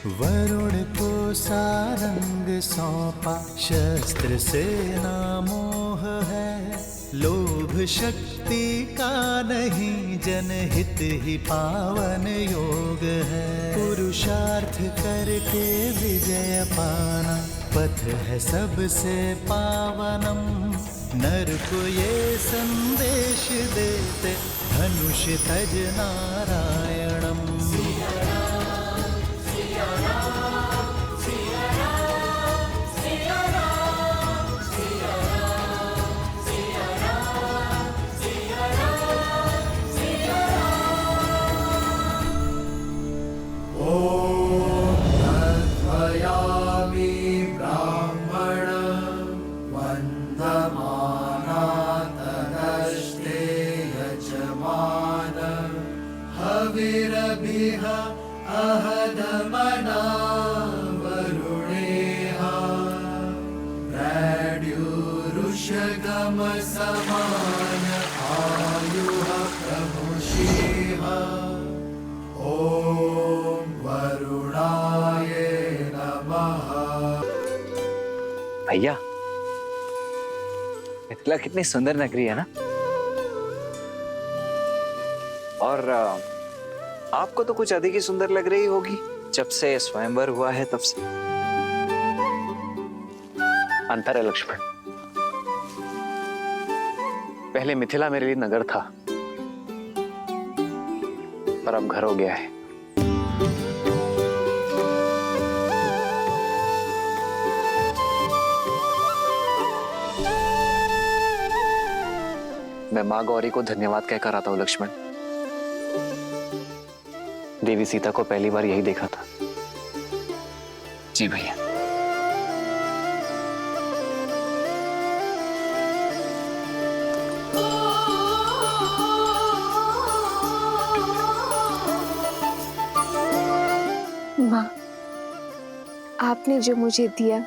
वरुण को सारंग सौंपा, शस्त्र से नामोह है। लोभ शक्ति का नहीं, जनहित ही पावन योग है। पुरुषार्थ करके विजय पाना, पथ है सबसे पावनम। नर को ये संदेश देते, धनुष तज नारायणम। हविरभिः अहदमना वरुणेः प्रद्युरुषगमसमान आयुः प्रमुषेः। ॐ वरुणाय नमः। भैया, मिथिला कितनी सुंदर नगरी है ना। और आपको तो कुछ अधिक ही सुंदर लग रही होगी जब से स्वयंवर हुआ है तब से। अंतर है लक्ष्मण, पहले मिथिला मेरे लिए नगर था, पर अब घर हो गया है। मैं मां गौरी को धन्यवाद कहकर आता हूं लक्ष्मण। देवी सीता को पहली बार यही देखा था। जी भैया। माँ, आपने जो मुझे दिया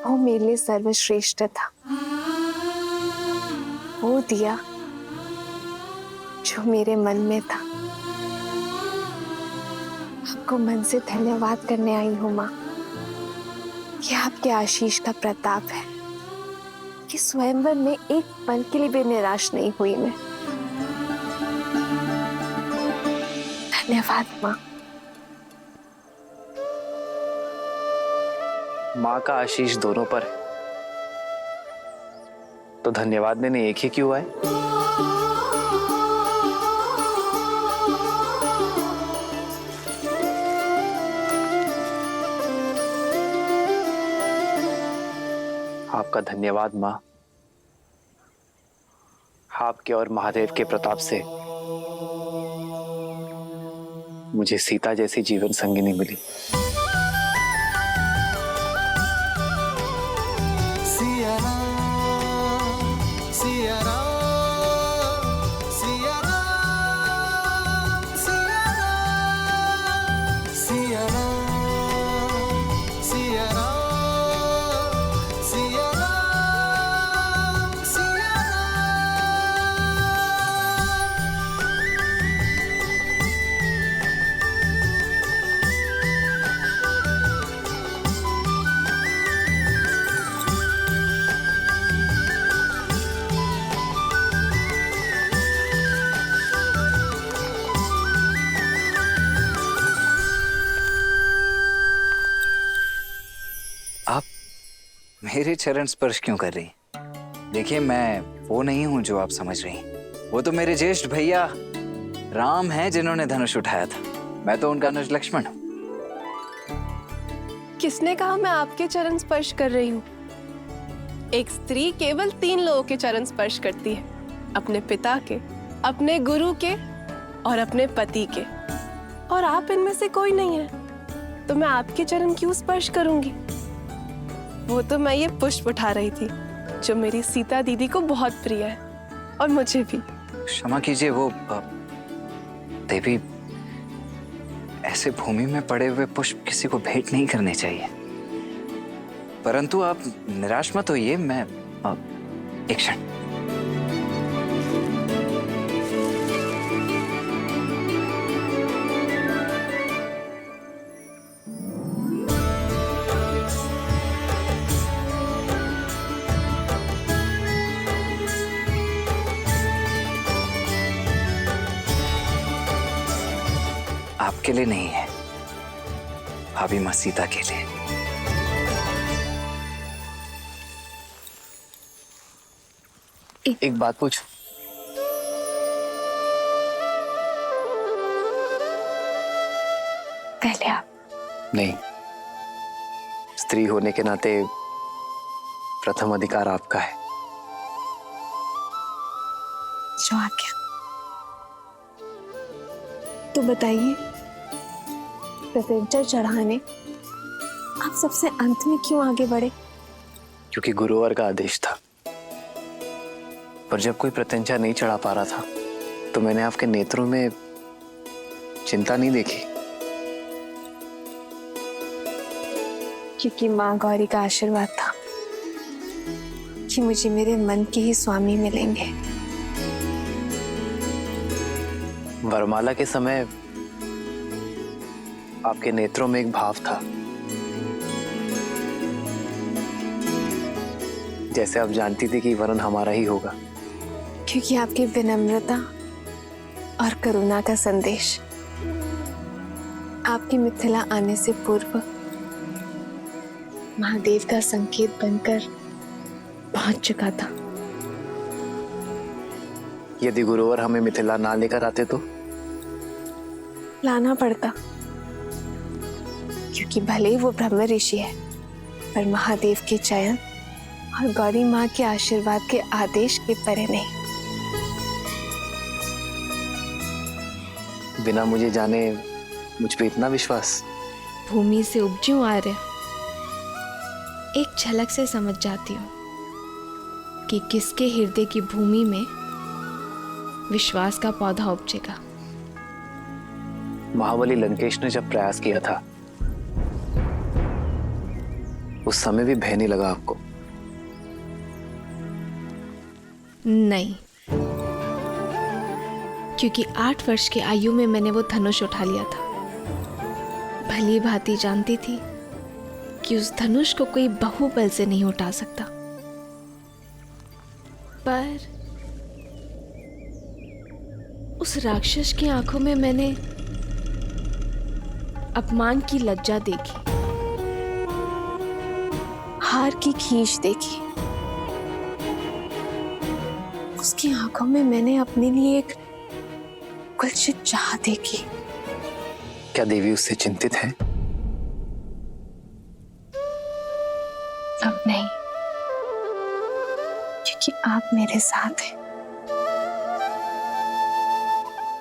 वो मेरे लिए सर्वश्रेष्ठ था। वो दिया जो मेरे मन में था। आपको मन से धन्यवाद करने आई हूँ माँ। ये आपके आशीष का प्रताप है कि स्वयंवर में एक पल के लिए भी निराश नहीं हुई मैं। धन्यवाद माँ। मां का आशीष दोनों पर है, तो धन्यवाद देने एक ही क्यों आए। आपका धन्यवाद मां। आपके और महादेव के प्रताप से मुझे सीता जैसी जीवन संगिनी मिली। आप मेरे चरण स्पर्श क्यों कर रही? देखिए, मैं वो नहीं हूं जो आप समझ रही। वो तो मेरे ज्येष्ठ भैया राम हैं जिन्होंने धनुष उठाया था। मैं तो उनका अनुज लक्ष्मण हूं। किसने कहा मैं आपके चरण स्पर्श कर रही हूँ? एक स्त्री केवल 3 लोगों के चरण स्पर्श करती है, अपने पिता के, अपने गुरु के और अपने पति के। और आप इनमें से कोई नहीं है, तो मैं आपके चरण क्यों स्पर्श करूंगी? वो तो मैं ये पुष्प उठा रही थी जो मेरी सीता दीदी को बहुत प्रिय है, और मुझे भी। क्षमा कीजिए, वो देवी, ऐसे भूमि में पड़े हुए पुष्प किसी को भेंट नहीं करने चाहिए। परंतु आप निराश मत होइए। मैं एक क्षण। आपके लिए नहीं है, भाभी माँ सीता के लिए। एक बात पूछ। पहले आप। नहीं, स्त्री होने के नाते प्रथम अधिकार आपका है। जो आज्ञा। तो बताइए, प्रत्यंचा चढ़ाने आप सबसे अंत में क्यों आगे बढ़े? क्योंकि गुरुवर का आदेश था। पर जब कोई प्रत्यंचा नहीं चढ़ा पा रहा था तो मैंने आपके नेत्रों में चिंता नहीं देखी। क्योंकि माँ गौरी का आशीर्वाद था कि मुझे मेरे मन के ही स्वामी मिलेंगे। वरमाला के समय आपके नेत्रों में एक भाव था, जैसे आप जानती थी कि वरन हमारा ही होगा। क्योंकि आपकी विनम्रता और करुणा का संदेश आपकी मिथिला आने से पूर्व महादेव का संकेत बनकर पहुंच चुका था। यदि गुरुवर हमें मिथिला ना लेकर आते तो लाना पड़ता, क्योंकि भले ही वो ब्रह्म ऋषि है, पर महादेव के चयन और गौरी माँ के आशीर्वाद के आदेश के परे नहीं। बिना मुझे जाने मुझ पे इतना विश्वास? भूमि से उपजूं आर्य, एक झलक से समझ जाती हूँ कि किसके हृदय की भूमि में विश्वास का पौधा उपजेगा। महाबली लंकेश ने जब प्रयास किया था उस समय भी भय नहीं लगा आपको? नहीं, क्योंकि 8 वर्ष की आयु में मैंने वो धनुष उठा लिया था। भली भांति जानती थी कि उस धनुष को कोई बाहुबल से नहीं उठा सकता। पर उस राक्षस की आंखों में मैंने अपमान की लज्जा देखी, हार की खींच देखी। उसकी आंखों में मैंने अपने लिए एक गुलशन चाह देखी। क्या देवी उससे चिंतित है? अब नहीं, क्योंकि आप मेरे साथ हैं।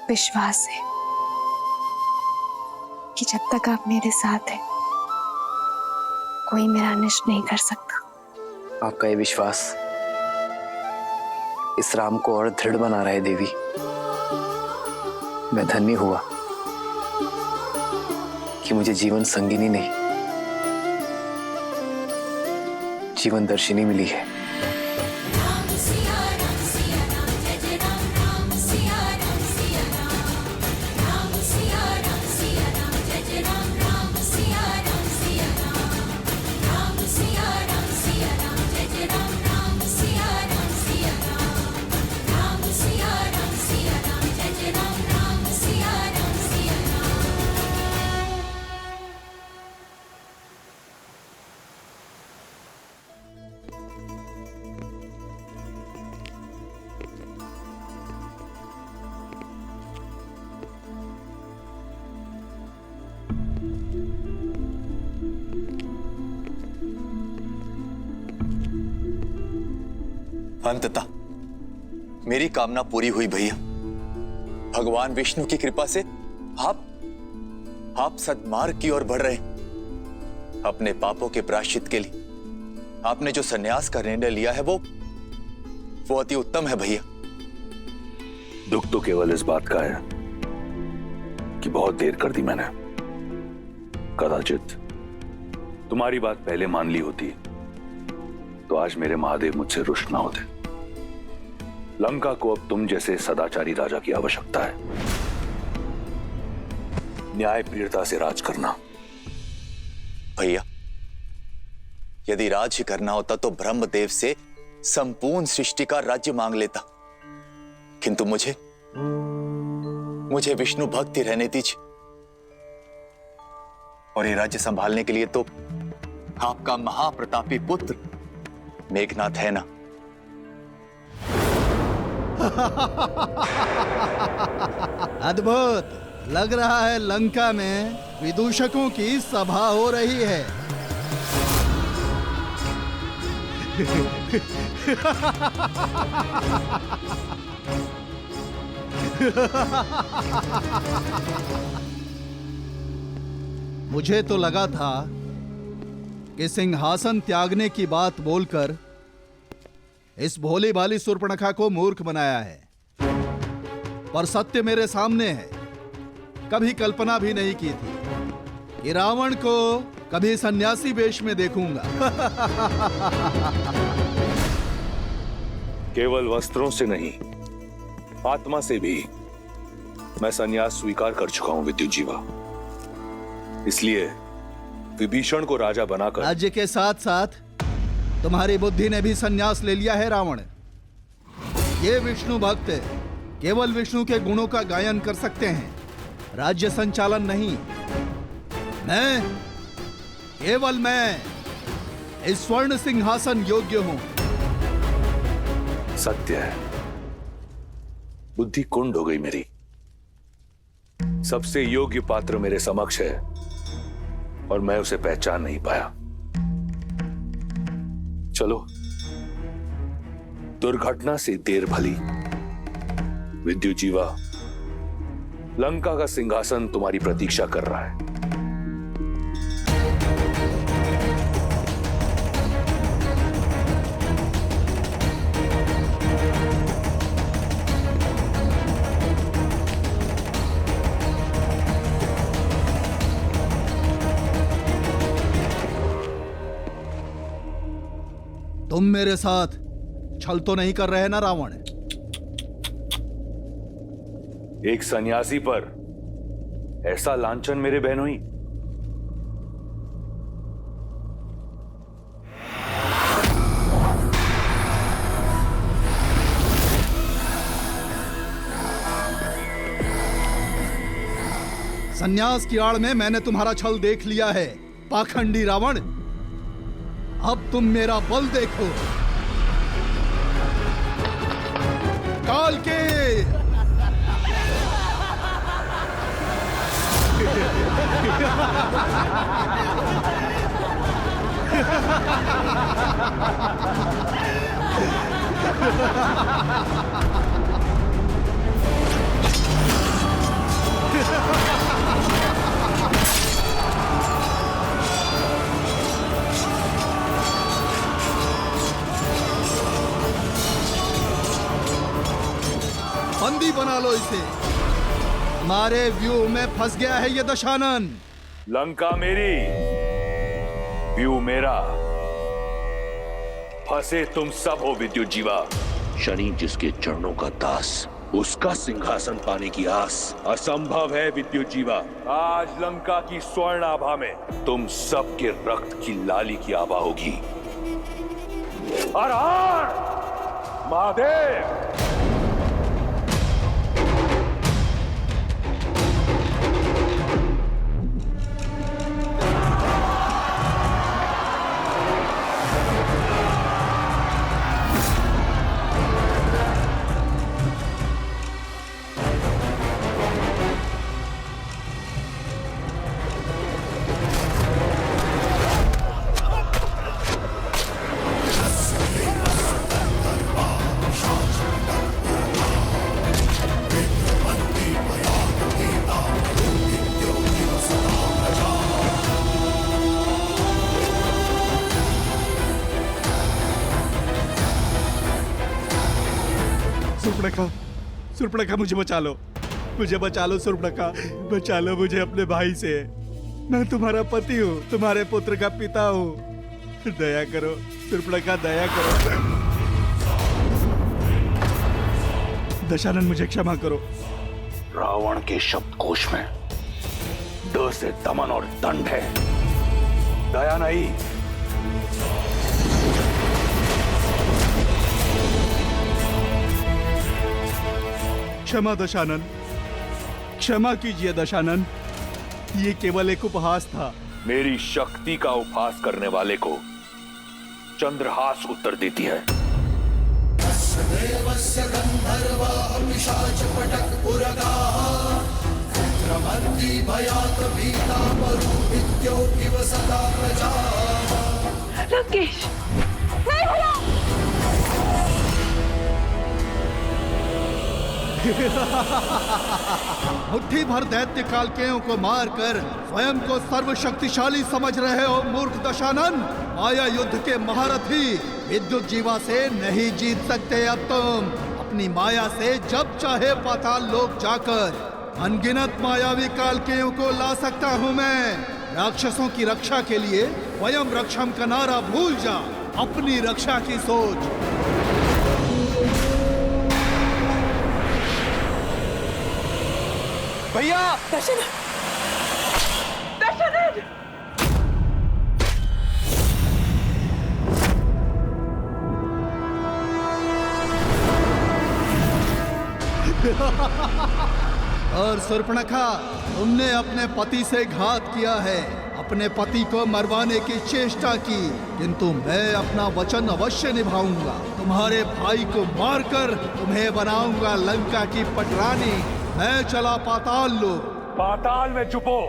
विश्वास है कि जब तक आप मेरे साथ हैं कोई मेरा अनिष्ट नहीं कर सकता। आपका ये विश्वास इस राम को और दृढ़ बना रहा है देवी। मैं धन्य हुआ कि मुझे जीवन संगिनी नहीं, जीवन दर्शिनी मिली है। अंततः मेरी कामना पूरी हुई भैया। भगवान विष्णु की कृपा से आप सद्मार्ग की ओर बढ़ रहे हैं। अपने पापों के प्रायश्चित के लिए आपने जो संन्यास का निर्णय लिया है वो अति उत्तम है भैया। दुख तो केवल इस बात का है कि बहुत देर कर दी मैंने। कदाचित तुम्हारी बात पहले मान ली होती तो आज मेरे महादेव मुझसे रुष्ट ना होते। लंका को अब तुम जैसे सदाचारी राजा की आवश्यकता है। न्याय प्रियता से राज करना। भैया, यदि राज ही करना होता तो ब्रह्मदेव से संपूर्ण सृष्टि का राज्य मांग लेता, किंतु मुझे विष्णु भक्ति रहने दीजिए। और ये राज्य संभालने के लिए तो आपका महाप्रतापी पुत्र मेघनाथ है ना। अद्भुत। लग रहा है लंका में विदूषकों की सभा हो रही है। मुझे तो लगा था कि सिंहासन त्यागने की बात बोलकर इस भोली भाली शूर्पणखा को मूर्ख बनाया है, पर सत्य मेरे सामने है। कभी कल्पना भी नहीं की थी कि रावण को कभी सन्यासी वेश में देखूंगा। केवल वस्त्रों से नहीं, आत्मा से भी मैं संन्यास स्वीकार कर चुका हूं विद्युजीवा। इसलिए विभीषण को राजा बनाकर राज्य के साथ साथ तुम्हारी बुद्धि ने भी संन्यास ले लिया है रावण। ये विष्णु भक्त केवल विष्णु के गुणों का गायन कर सकते हैं, राज्य संचालन नहीं। केवल मैं इस स्वर्ण सिंहासन योग्य हूं। सत्य है, बुद्धि कुंड हो गई मेरी। सबसे योग्य पात्र मेरे समक्ष है और मैं उसे पहचान नहीं पाया। चलो, दुर्घटना से देर भली। विद्युजीवा, लंका का सिंहासन तुम्हारी प्रतीक्षा कर रहा है। तुम मेरे साथ छल तो नहीं कर रहे ना रावण? एक सन्यासी पर ऐसा लांछन मेरे बहनोई। सन्यास की आड़ में मैंने तुम्हारा छल देख लिया है, पाखंडी रावण। अब तुम मेरा बल देखो। काल के बंदी बना लो इसे। हमारे व्यूह में फंस गया है ये दशानन। लंका मेरी, व्यू मेरा, फंसे तुम सब हो विद्युजीवा। शनि जिसके चरणों का दास, उसका सिंहासन पाने की आस असंभव है विद्युजीवा। आज लंका की स्वर्ण आभा में तुम सबके रक्त की लाली की आभा होगी। हर हर महादेव। सुर्पणखा, मुझे बचा लो, मुझे बचा लो सुर्पणखा, बचा लो मुझे अपने भाई से। मैं तुम्हारा पति हूँ, तुम्हारे पुत्र का पिता हूँ। दया करो सुर्पणखा, दया करो। दशानन, मुझे क्षमा करो। रावण के शब्दकोश में द से दमन और दंड है, दया नहीं। क्षमा दशानन, क्षमा कीजिए दशानन। ये केवल एक उपहास था। मेरी शक्ति का उपहास करने वाले को चंद्रहास उत्तर देती है। लंकेश, नहीं भला। मुट्ठी भर दैत्य कालकेयों को मारकर स्वयं को सर्वशक्तिशाली समझ रहे हो मूर्ख दशानन। माया युद्ध के महारथी विद्युत जीवा से नहीं जीत सकते अब तुम। अपनी माया से जब चाहे पाताल लोक जाकर अनगिनत मायावी कालकेयों को ला सकता हूँ मैं। राक्षसों की रक्षा के लिए स्वयं रक्षम का नारा भूल जा, अपनी रक्षा की सोच। भैया दशरथ, दशरथ! और सुर्पणखा, तुमने अपने पति से घात किया है, अपने पति को मरवाने की चेष्टा की, किंतु मैं अपना वचन अवश्य निभाऊंगा। तुम्हारे भाई को मारकर तुम्हें बनाऊंगा लंका की पटरानी। मैं चला पाताल लोक। पाताल में छुपो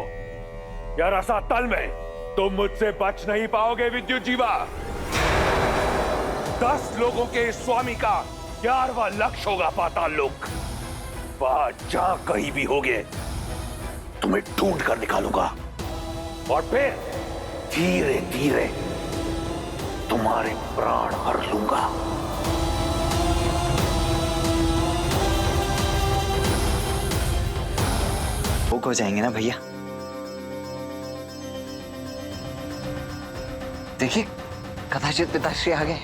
या रसातल में, तुम मुझसे बच नहीं पाओगे विद्युत जीवा। 10 लोगों के स्वामी का 11वां लक्ष्य होगा पाताल लोक। वहां जहां कहीं भी होगे तुम्हें ढूंढ कर निकालूंगा और फिर धीरे धीरे तुम्हारे प्राण हर लूंगा। भूख हो जाएंगे ना भैया। देखिए, कदाचित पिताश्री आ गए।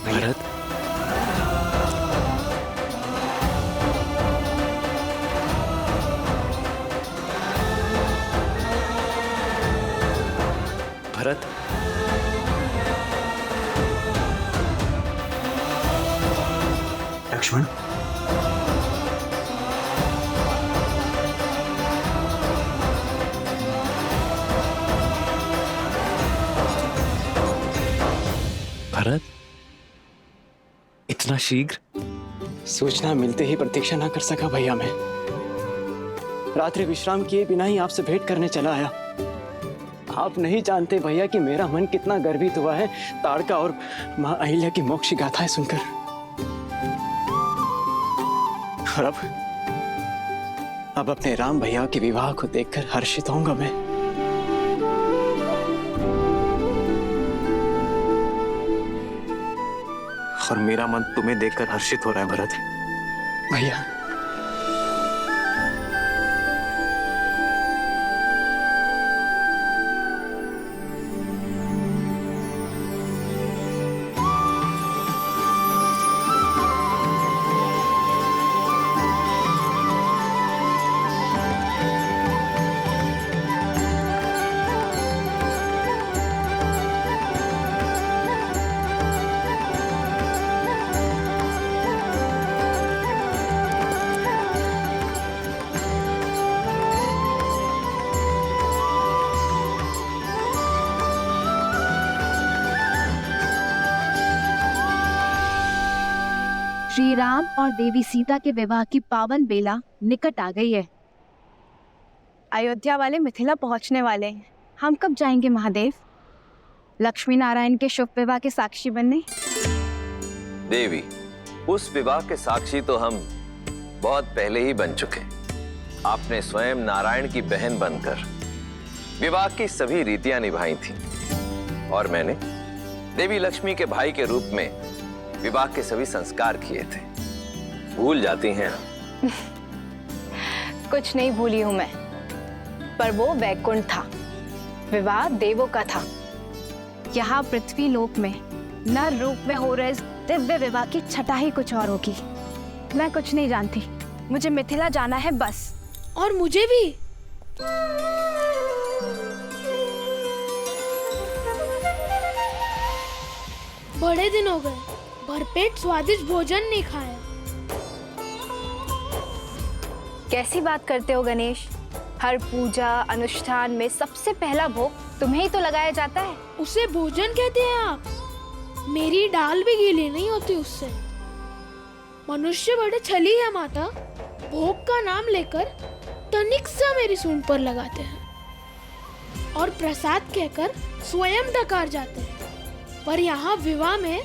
भरत, भरत, लक्ष्मण, भरत, इतना शीघ्र? सूचना मिलते ही प्रतीक्षा ना कर सका भैया मैं। रात्रि विश्राम किए बिना ही आपसे भेंट करने चला आया। आप नहीं जानते भैया कि मेरा मन कितना गर्वित हुआ है ताड़का और मां अहिल्या की मोक्ष गाथाएं सुनकर। और अब अपने राम भैया के विवाह को देखकर हर्षित होऊंगा मैं। और मेरा मन तुम्हें देखकर हर्षित हो रहा है भरत। भैया, श्री राम और देवी सीता के विवाह की पावन बेला निकट आ गई है। अयोध्या वाले मिथिला पहुंचने वाले हैं। हम कब जाएंगे महादेव? लक्ष्मी नारायण के शुभ विवाह के साक्षी बनने। देवी, उस विवाह के साक्षी तो हम बहुत पहले ही बन चुके। आपने स्वयं नारायण की बहन बनकर विवाह की सभी रीतियां निभाई थी और मैंने देवी लक्ष्मी के भाई के रूप में विवाह के सभी संस्कार किए थे। भूल जाती हैं? कुछ नहीं भूली हूं मैं, पर वो वैकुंठ था, विवाह देवों का था। यहाँ पृथ्वी लोक में नर रूप में हो रहे दिव्य विवाह की छटा ही कुछ और होगी। मैं कुछ नहीं जानती, मुझे मिथिला जाना है बस। और मुझे भी। बड़े दिन हो गए भरपेट स्वादिष्ट भोजन नहीं खाया। कैसी बात करते हो गणेश? हर पूजा अनुष्ठान में सबसे पहला भोग तुम्हें ही तो लगाया जाता है। उसे भोजन कहते हैं आप? मेरी डाल भी गीली नहीं होती उससे। मनुष्य बड़े छली है माता, भोग का नाम लेकर तनिक सा मेरी सूंड पर लगाते हैं और प्रसाद कहकर स्वयं डकार जाते हैं। पर यहाँ विवाह में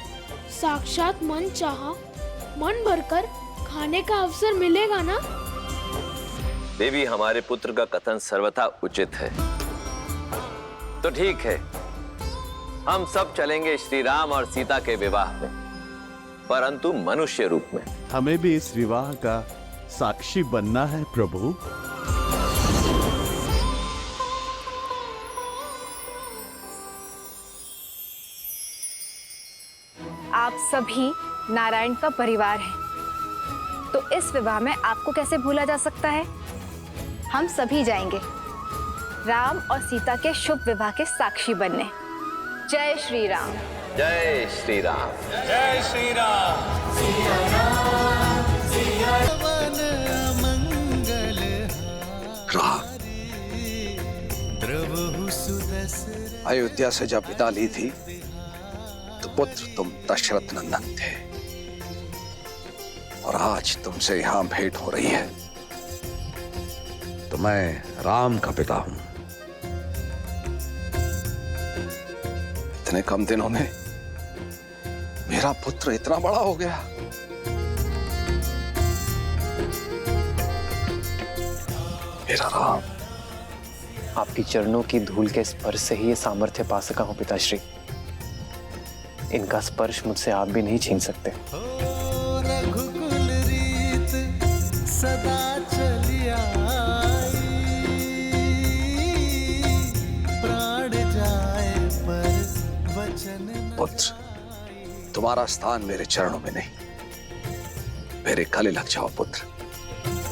साक्षात मन चाहा मन भरकर खाने का अवसर मिलेगा ना? देवी, हमारे पुत्र का कथन सर्वथा उचित है। तो ठीक है, हम सब चलेंगे श्री राम और सीता के विवाह में, परंतु मनुष्य रूप में। हमें भी इस विवाह का साक्षी बनना है प्रभु। आप सभी नारायण का परिवार हैं, तो इस विवाह में आपको कैसे भूला जा सकता है? हम सभी जाएंगे राम और सीता के शुभ विवाह के साक्षी बनने। जय श्री राम। जय श्री राम। जय श्री राम। अयोध्या से जब विदा ली थी तो पुत्र तुम दशरथ नंदन थे, और आज तुमसे यहां भेंट हो रही है तो मैं राम का पिता हूं। इतने कम दिनों में मेरा पुत्र इतना बड़ा हो गया। मेरा राम। आपकी चरणों की धूल के स्पर्श से ही ये सामर्थ्य पा सका हूं पिताश्री। इनका स्पर्श मुझसे आप भी नहीं छीन सकते। रघुकुल रीत सदा चली आई, प्राण जाए पर वचन। पुत्र, तुम्हारा स्थान मेरे चरणों में नहीं, मेरे गले लग जाओ पुत्र।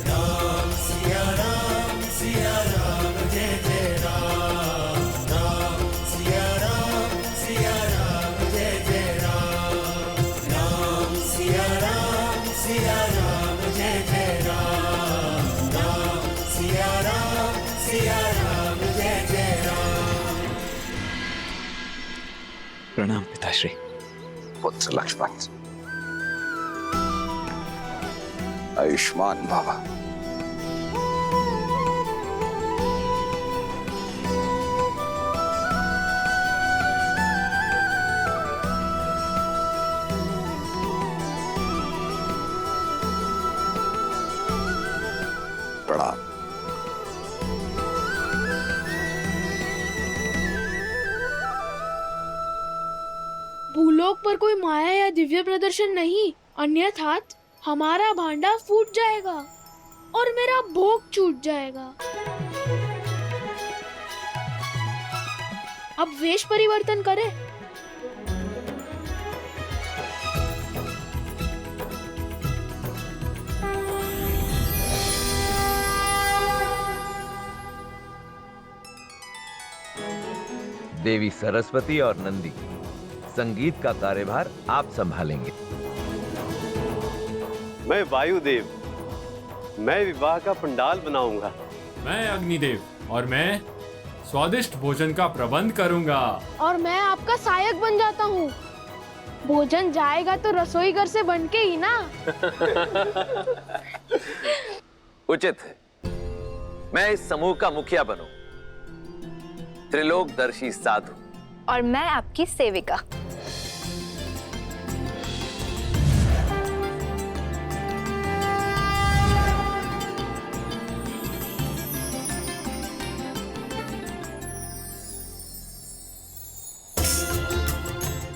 राम सिया राम सिया राम जय जय राम, राम सिया राम जय जय राम, राम सिया राम जय जय राम, राम सिया राम जय जय राम। प्रणाम पिताश्री। पुत्र लक्ष्मण, आयुष्मान बाबा। प्रणाम। भूलोक पर कोई माया या दिव्य प्रदर्शन नहीं, अन्यथा हमारा भांडा फूट जाएगा और मेरा भोग छूट जाएगा। अब वेश परिवर्तन करें। देवी सरस्वती और नंदी, संगीत का कार्यभार आप संभालेंगे। मैं वायुदेव, मैं विवाह का पंडाल बनाऊंगा। मैं अग्निदेव और मैं स्वादिष्ट भोजन का प्रबंध करूंगा। और मैं आपका सहायक बन जाता हूँ। भोजन जाएगा तो रसोई घर से बन के ही ना। उचित है, मैं इस समूह का मुखिया बनूं। त्रिलोकदर्शी साधु। और मैं आपकी सेविका।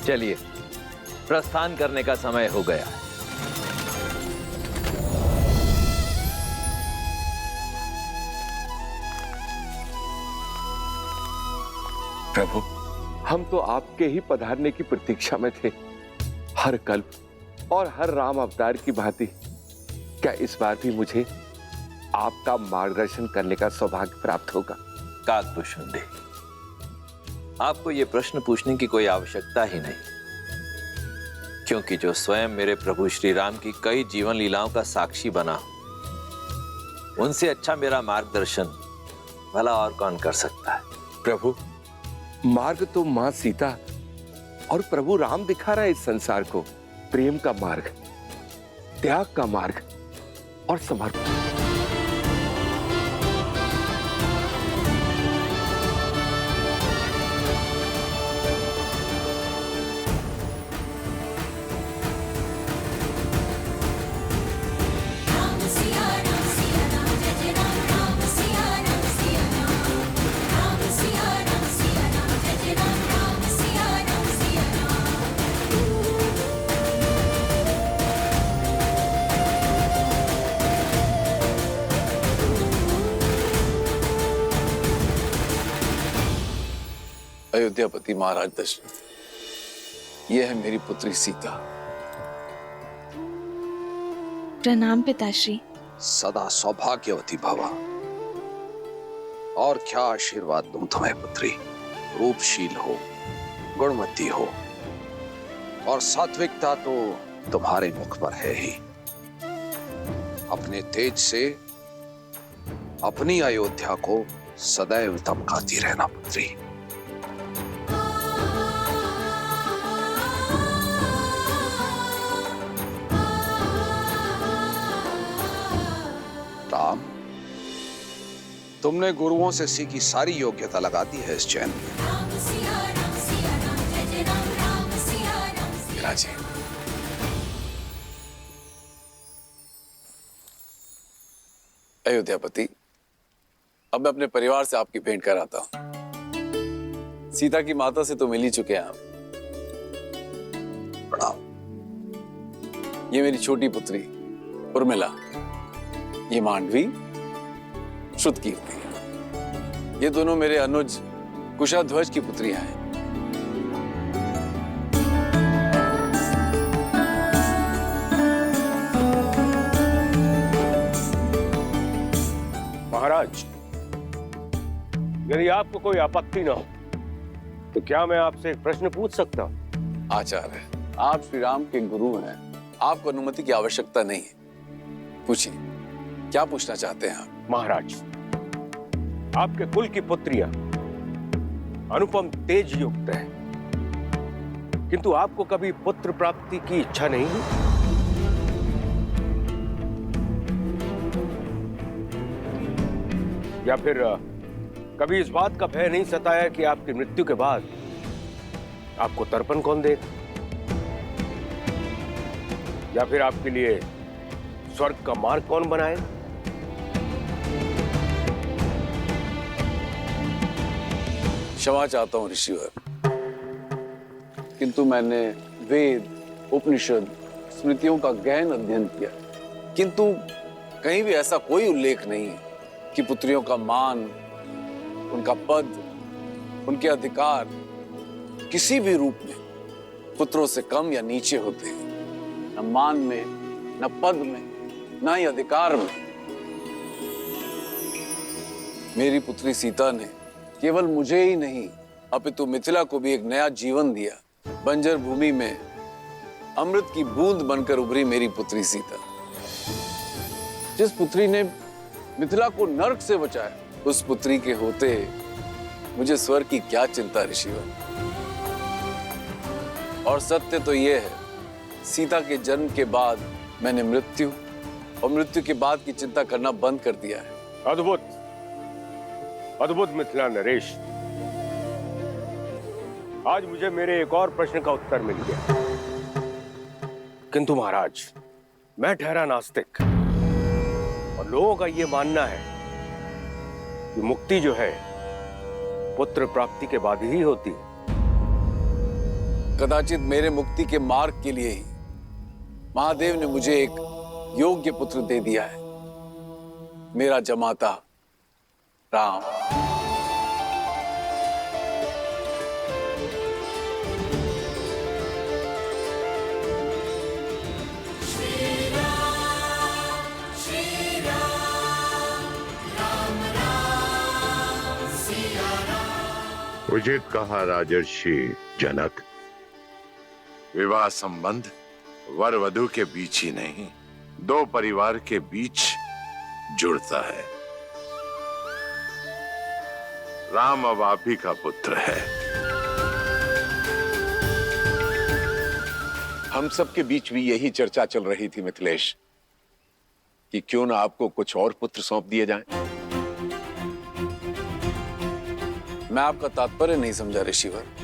चलिए, प्रस्थान करने का समय हो गया। प्रभु, हम तो आपके ही पधारने की प्रतीक्षा में थे। हर कल्प और हर राम अवतार की भांति क्या इस बार भी मुझे आपका मार्गदर्शन करने का सौभाग्य प्राप्त होगा? काकभूषुंडी, आपको ये प्रश्न पूछने की कोई आवश्यकता ही नहीं। क्योंकि जो स्वयं मेरे प्रभु श्री राम की कई जीवन लीलाओं का साक्षी बना, उनसे अच्छा मेरा मार्गदर्शन भला और कौन कर सकता है। प्रभु, मार्ग तो मां सीता और प्रभु राम दिखा रहा है इस संसार को। प्रेम का मार्ग, त्याग का मार्ग और समर्पण। अयोध्यापति महाराज दशरथ, यह है मेरी पुत्री सीता। प्रणाम पिताश्री। सदा सौभाग्यवती भवा। और क्या आशीर्वाद दूं तुम्हें पुत्री। रूपशील हो, गुणवती हो, और सात्विकता तो तुम्हारे मुख पर है ही। अपने तेज से अपनी अयोध्या को सदैव दमकाती रहना पुत्री। राम, तुमने गुरुओं से सीखी सारी योग्यता लगा दी है इस चैन में। विराजे। अयोध्यापति, अब मैं अपने परिवार से आपकी भेंट कराता हूं। सीता की माता से तो मिल ही चुके हैं आप। प्रणाम। ये मेरी छोटी पुत्री उर्मिला, ये मांडवी श्रुतकीर्ति। ये दोनों मेरे अनुज कुशाध्वज की पुत्रियां हैं। महाराज, यदि आपको कोई आपत्ति ना हो तो क्या मैं आपसे एक प्रश्न पूछ सकता हूं? आचार्य, आप श्री राम के गुरु हैं, आपको अनुमति की आवश्यकता नहीं है। पूछिए, क्या पूछना चाहते हैं आप? महाराज, आपके कुल की पुत्रियां अनुपम तेज युक्त है, किंतु आपको कभी पुत्र प्राप्ति की इच्छा नहीं हुई? या फिर कभी इस बात का भय नहीं सताया कि आपकी मृत्यु के बाद आपको तर्पण कौन देगा, या फिर आपके लिए स्वर्ग का मार्ग कौन बनाएगा? क्षमा चाहता हूं ऋषिवर, किंतु मैंने वेद, उपनिषद, स्मृतियों का गहन अध्ययन किया, किंतु कहीं भी ऐसा कोई उल्लेख नहीं है कि पुत्रियों का मान, उनका पद, उनके अधिकार किसी भी रूप में पुत्रों से कम या नीचे होते हैं। न मान में, न पद में, न ही अधिकार में। मेरी पुत्री सीता ने केवल मुझे ही नहीं अपितु मिथिला को भी एक नया जीवन दिया। बंजर भूमि में अमृत की बूंद बनकर उभरी मेरी पुत्री सीता। जिस पुत्री ने मिथिला को नरक से बचाया, उस पुत्री के होते मुझे स्वर्ग की क्या चिंता ऋषिवर। और सत्य तो यह है, सीता के जन्म के बाद मैंने मृत्यु और मृत्यु के बाद की चिंता करना बंद कर दिया है। अद्भुत, अद्भुत मिथिला नरेश। आज मुझे मेरे एक और प्रश्न का उत्तर मिल गया। किंतु महाराज, मैं ठहरा नास्तिक और लोगों का यह मानना है कि मुक्ति जो है पुत्र प्राप्ति के बाद ही होती है। कदाचित मेरे मुक्ति के मार्ग के लिए ही महादेव ने मुझे एक योग्य पुत्र दे दिया है, मेरा जमाता राम। उचित कहा राजर्षि जनक। विवाह संबंध वर वधु के बीच ही नहीं, दो परिवार के बीच जुड़ता है। राम अब आप ही का पुत्र है। हम सब के बीच भी यही चर्चा चल रही थी मिथिलेश, कि क्यों ना आपको कुछ और पुत्र सौंप दिए जाएं। मैं आपका तात्पर्य नहीं समझा ऋषिवर।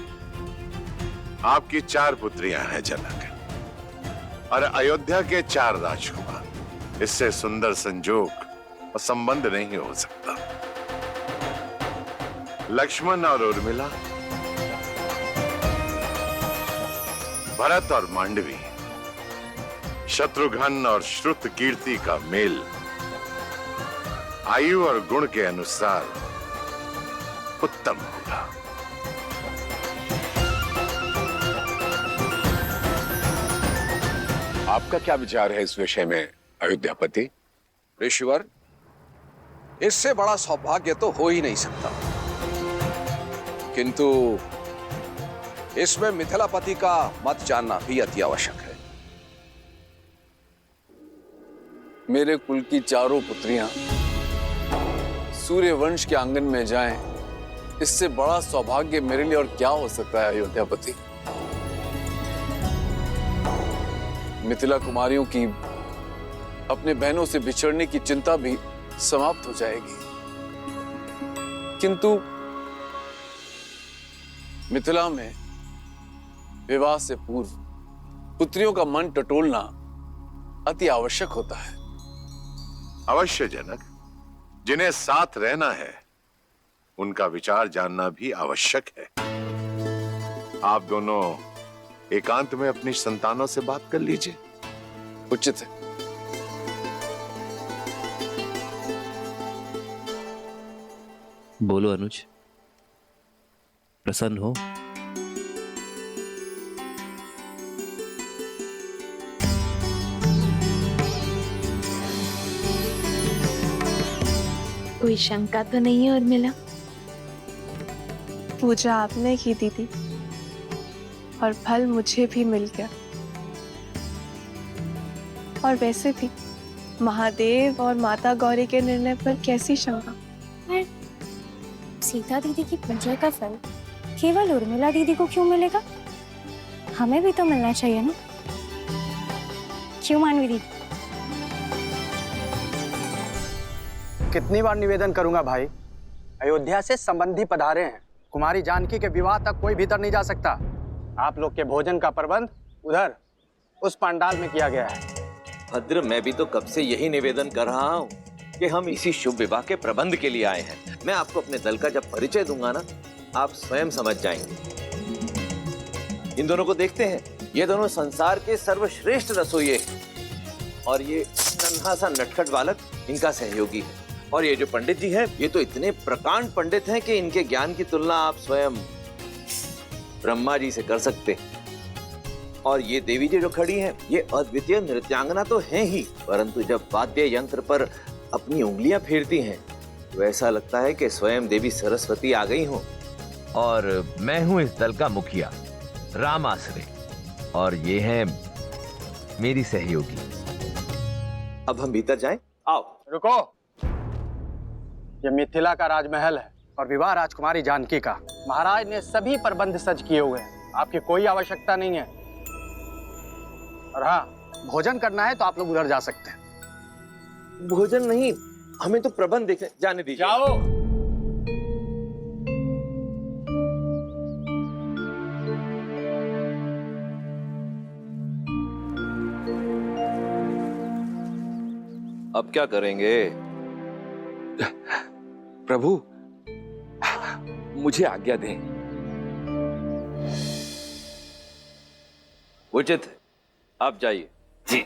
आपकी 4 पुत्रियां हैं जनक, और अयोध्या के 4 राजकुमार। इससे सुंदर संजोग और संबंध नहीं हो सकता। लक्ष्मण और उर्मिला, भरत और मांडवी, शत्रुघ्न और श्रुत कीर्ति का मेल आयु और गुण के अनुसार उत्तम होगा। आपका क्या विचार है इस विषय में अयोध्यापति? ऋषिवर, इससे बड़ा सौभाग्य तो हो ही नहीं सकता, किंतु इसमें मिथिलापति का मत जानना भी अति आवश्यक है। मेरे कुल की 4 पुत्रियां सूर्य वंश के आंगन में जाएं, इससे बड़ा सौभाग्य मेरे लिए और क्या हो सकता है अयोध्यापति? मिथिला कुमारियों की अपने बहनों से बिछड़ने की चिंता भी समाप्त हो जाएगी। किंतु मिथिला में विवाह से पूर्व पुत्रियों का मन टटोलना अति आवश्यक होता है। अवश्य जनक, जिन्हें साथ रहना है उनका विचार जानना भी आवश्यक है। आप दोनों एकांत में अपनी संतानों से बात कर लीजिए। उचित है। बोलो अनुज, प्रसन्न हो? कोई शंका तो नहीं है उर्मिला? पूजा आपने की दीदी, और फल मुझे भी मिल गया। और वैसे भी महादेव और माता गौरी के निर्णय पर कैसी शंका? सीता दीदी की पूजा का फल केवल उर्मिला दीदी को क्यों मिलेगा? हमें भी तो मिलना चाहिए ना, क्यों मानवी दीदी? कितनी बार निवेदन करूंगा भाई, अयोध्या से संबंधी पधारे हैं। कुमारी जानकी के विवाह तक कोई भीतर नहीं जा सकता। आप लोग के भोजन का प्रबंध उधर उस पंडाल में किया गया है। भद्र, मैं भी तो कब से यही निवेदन कर रहा हूँ कि हम इसी शुभ विवाह के प्रबंध के लिए आए हैं। मैं आपको अपने दल का जब परिचय दूंगा ना, आप स्वयं समझ जाएंगे। इन दोनों को देखते हैं, ये दोनों संसार के सर्वश्रेष्ठ रसोइये हैं, और ये नन्हा सा नटखट बालक इनका सहयोगी है। और ये जो पंडित जी हैं, ये तो इतने प्रकांड पंडित हैं कि इनके ज्ञान की तुलना आप स्वयं ब्रह्मा जी से कर सकते हैं। और ये देवी जी जो खड़ी हैं, ये अद्वितीय नृत्यांगना तो हैं ही, परंतु जब वाद्य यंत्र पर अपनी उंगलियां फेरती हैं तो ऐसा लगता है कि स्वयं देवी सरस्वती आ गई हों। और मैं हूं इस दल का मुखिया राम आसरे, और ये हैं मेरी सहयोगी। अब हम भीतर जाएं? आओ। रुको, ये मिथिला का राजमहल है और विवाह राजकुमारी जानकी का। महाराज ने सभी प्रबंध सज किए हुए हैं, आपकी कोई आवश्यकता नहीं है। और हाँ, भोजन करना है तो आप लोग उधर जा सकते हैं। भोजन नहीं, हमें तो प्रबंध देखने जाने दीजिए। जाओ। अब क्या करेंगे? प्रभु, मुझे आज्ञा दें। उचित है, आप जाइए। जी,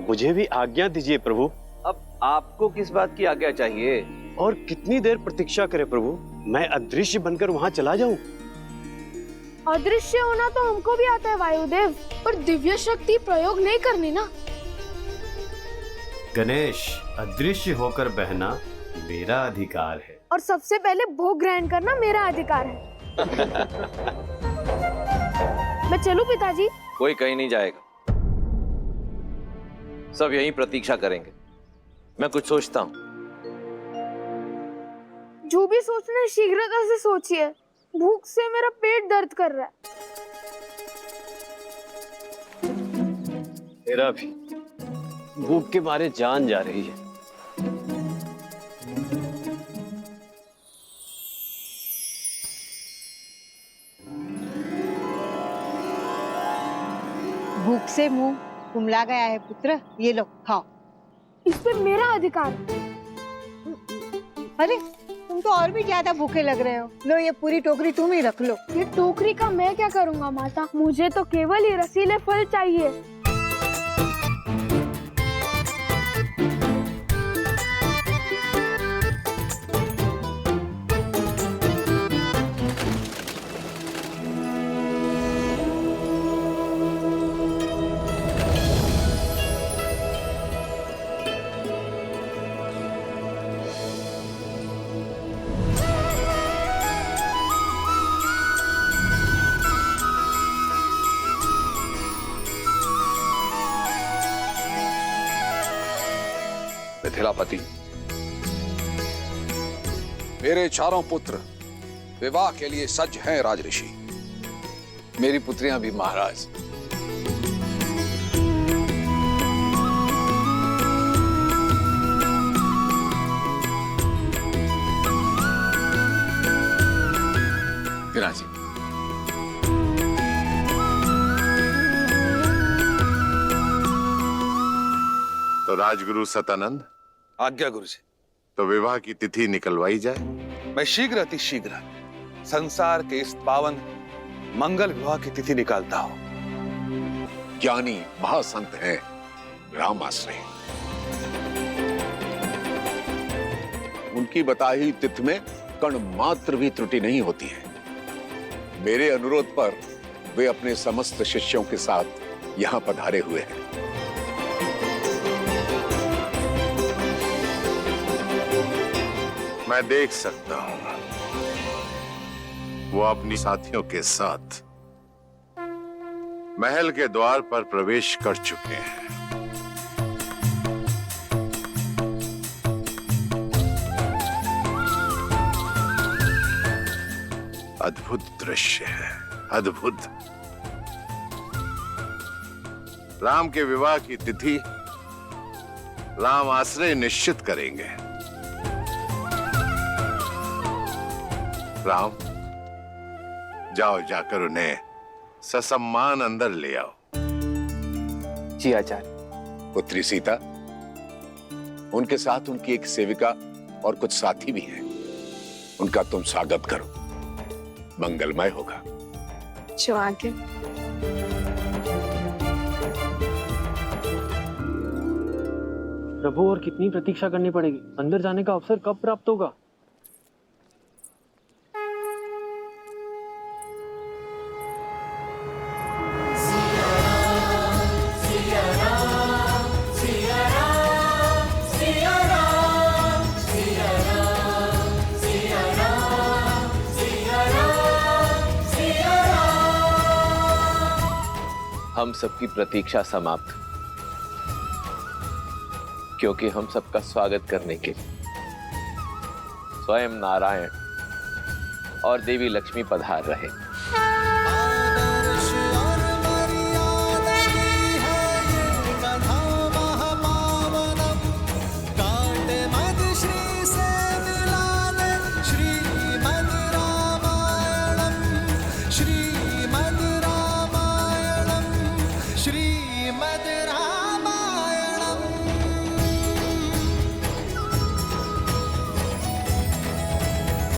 मुझे भी आज्ञा दीजिए प्रभु। अब आपको किस बात की आज्ञा चाहिए? और कितनी देर प्रतीक्षा करें प्रभु? मैं अदृश्य बनकर वहां चला जाऊं? अदृश्य होना तो हमको भी आता है वायुदेव, पर दिव्य शक्ति प्रयोग नहीं करनी ना। गणेश, अदृश्य होकर बहना मेरा अधिकार है, और सबसे पहले भोग ग्रहण करना मेरा अधिकार है। मैं चलूं पिताजी? कोई कहीं नहीं जाएगा, सब यहीं प्रतीक्षा करेंगे। मैं कुछ सोचता हूं। जो भी सोचना है शीघ्रता से सोचिए, भूख से मेरा पेट दर्द कर रहा है। मेरा भी भूख के मारे जान जा रही है। भूख से मुंह कुमला गया है पुत्र, ये लो खाओ। इस पे मेरा अधिकार। अरे तुम तो और भी ज्यादा भूखे लग रहे हो। लो ये पूरी टोकरी तुम ही रख लो। ये टोकरी का मैं क्या करूंगा माता, मुझे तो केवल ये रसीले फल चाहिए। मिथिलापति, मेरे चारों पुत्र विवाह के लिए सज्ज हैं राजऋषि। मेरी पुत्रियां भी महाराज। विराजी। तो राजगुरु सतानंद, आज्ञा गुरु जी। तो विवाह की तिथि निकलवाई जाए। मैं शीघ्र अति शीघ्र संसार के इस पावन मंगल विवाह की तिथि निकालता हूं। ज्ञानी महासंत हैं रामाश्रय, उनकी बताई तिथि में कण मात्र भी त्रुटि नहीं होती है। मेरे अनुरोध पर वे अपने समस्त शिष्यों के साथ यहां पधारे हुए हैं। मैं देख सकता हूं वो अपनी साथियों के साथ महल के द्वार पर प्रवेश कर चुके हैं। अद्भुत दृश्य है, अद्भुत। राम के विवाह की तिथि राम आश्रय निश्चित करेंगे। राम, जाओ जाकर उन्हें ससम्मान अंदर ले आओ। जी आचार्य। पुत्री सीता, उनके साथ उनकी एक सेविका और कुछ साथी भी हैं। उनका तुम स्वागत करो, मंगलमय होगा। जो आगे। प्रभु, और कितनी प्रतीक्षा करनी पड़ेगी? अंदर जाने का अवसर कब प्राप्त होगा? हम सबकी प्रतीक्षा समाप्त, क्योंकि हम सबका स्वागत करने के लिए स्वयं नारायण और देवी लक्ष्मी पधार रहे।